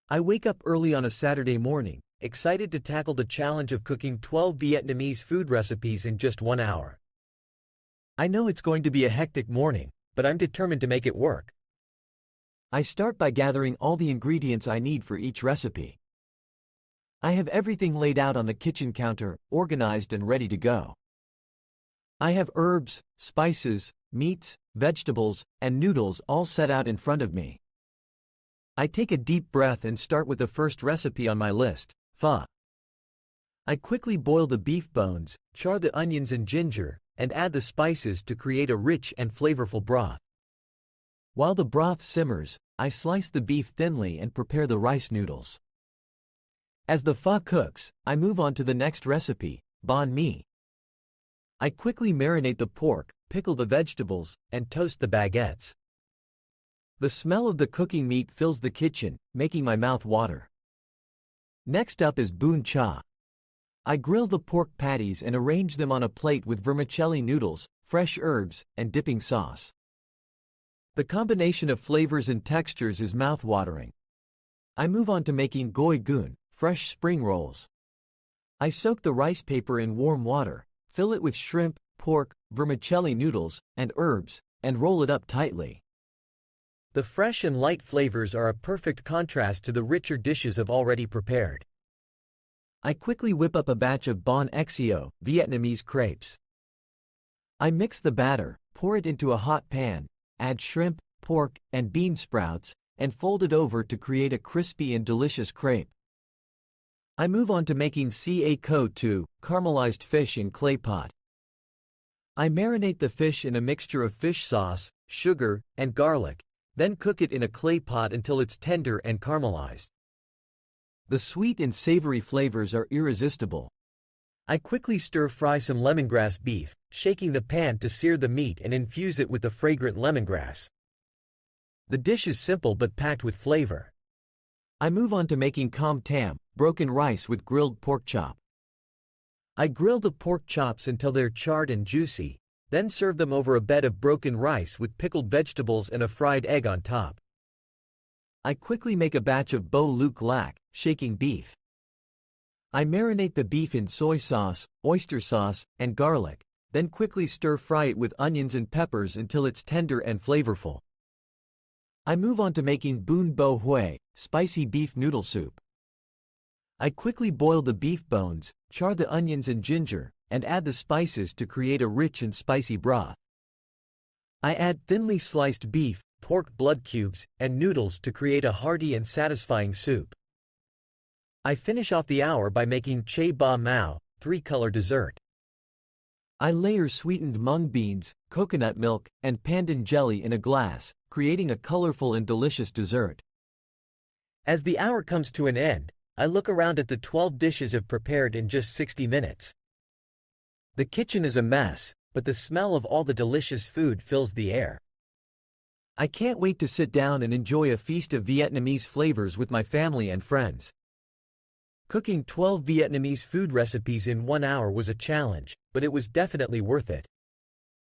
I wake up early on a Saturday morning, excited to tackle the challenge of cooking 12 Vietnamese food recipes in just 1 hour. I know it's going to be a hectic morning, but I'm determined to make it work. I start by gathering all the ingredients I need for each recipe. I have everything laid out on the kitchen counter, organized and ready to go. I have herbs, spices, meats, vegetables, and noodles all set out in front of me. I take a deep breath and start with the first recipe on my list, pho. I quickly boil the beef bones, char the onions and ginger, and add the spices to create a rich and flavorful broth. While the broth simmers, I slice the beef thinly and prepare the rice noodles. As the pho cooks, I move on to the next recipe, banh mi. I quickly marinate the pork, pickle the vegetables, and toast the baguettes. The smell of the cooking meat fills the kitchen, making my mouth water. Next up is bún chả. I grill the pork patties and arrange them on a plate with vermicelli noodles, fresh herbs, and dipping sauce. The combination of flavors and textures is mouth-watering. I move on to making goi gun, fresh spring rolls. I soak the rice paper in warm water, fill it with shrimp, pork, vermicelli noodles, and herbs, and roll it up tightly. The fresh and light flavors are a perfect contrast to the richer dishes I've already prepared. I quickly whip up a batch of bánh xèo, Vietnamese crepes. I mix the batter, pour it into a hot pan, add shrimp, pork, and bean sprouts, and fold it over to create a crispy and delicious crepe. I move on to making ca co tu, caramelized fish in clay pot. I marinate the fish in a mixture of fish sauce, sugar, and garlic, then cook it in a clay pot until it's tender and caramelized. The sweet and savory flavors are irresistible. I quickly stir-fry some lemongrass beef, shaking the pan to sear the meat and infuse it with the fragrant lemongrass. The dish is simple but packed with flavor. I move on to making com tam, broken rice with grilled pork chop. I grill the pork chops until they're charred and juicy, then serve them over a bed of broken rice with pickled vegetables and a fried egg on top. I quickly make a batch of bo luc lac, shaking beef. I marinate the beef in soy sauce, oyster sauce, and garlic, then quickly stir-fry it with onions and peppers until it's tender and flavorful. I move on to making bún bò huế, spicy beef noodle soup. I quickly boil the beef bones, char the onions and ginger, and add the spices to create a rich and spicy broth. I add thinly sliced beef, pork blood cubes, and noodles to create a hearty and satisfying soup. I finish off the hour by making chai ba mao, 3-color dessert. I layer sweetened mung beans, coconut milk, and pandan jelly in a glass, creating a colorful and delicious dessert. As the hour comes to an end, I look around at the 12 dishes I've prepared in just 60 minutes. The kitchen is a mess, but the smell of all the delicious food fills the air. I can't wait to sit down and enjoy a feast of Vietnamese flavors with my family and friends. Cooking 12 Vietnamese food recipes in 1 hour was a challenge, but it was definitely worth it.